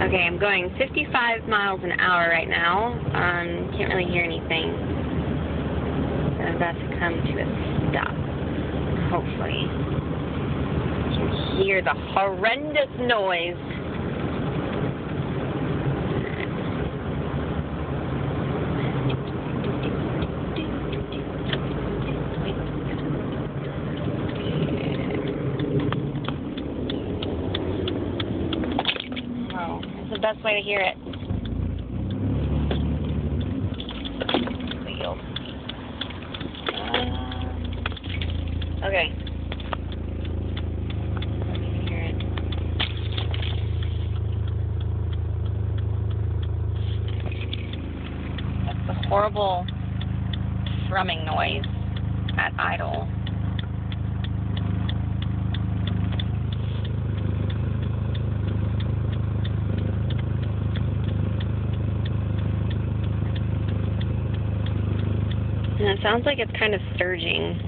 Okay, I'm going 55 miles an hour right now. Can't really hear anything. I'm about to come to a stop. Hopefully. You can hear the horrendous noise. The best way to hear it. Okay. Let me hear it. That's the horrible thrumming noise at idle. And it sounds like it's kind of surging.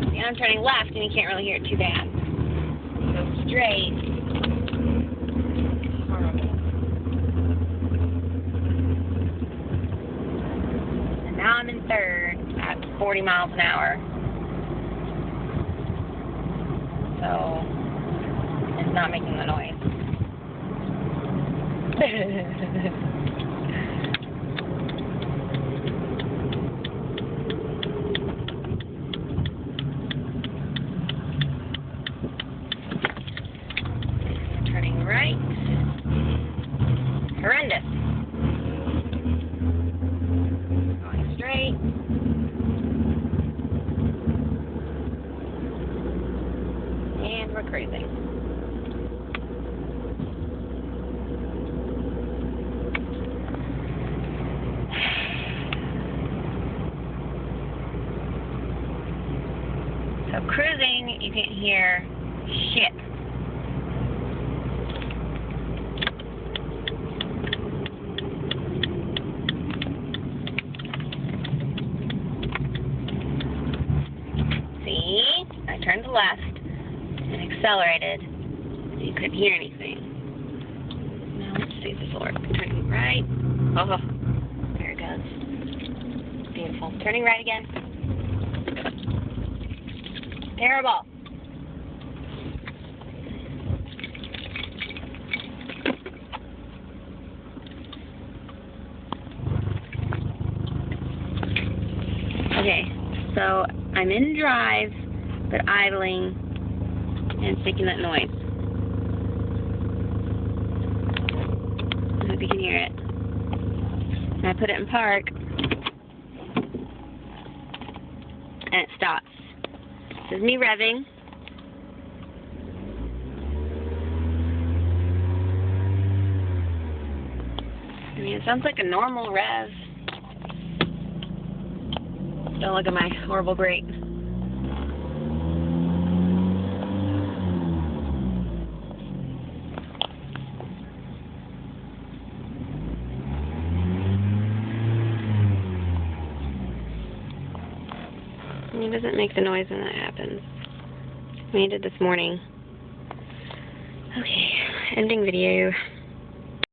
See, I'm turning left and you can't really hear it too bad. Go straight. Horrible. And now I'm in third at 40 miles an hour. So, it's not making the noise. Turning right. Horrendous. Going straight. And we're cruising. So cruising, you can't hear shit. See? I turned left and accelerated. You couldn't hear anything. Now let's see if this will work. Turning right. Oh, there it goes. Beautiful. Turning right again. Terrible. Okay, so I'm in drive, but idling, and it's making that noise. I hope you can hear it. And I put it in park, and it stops. This is me revving. I mean, it sounds like a normal rev. Don't look at my horrible brake. It doesn't make the noise when that happens. I made it this morning. Okay, ending video.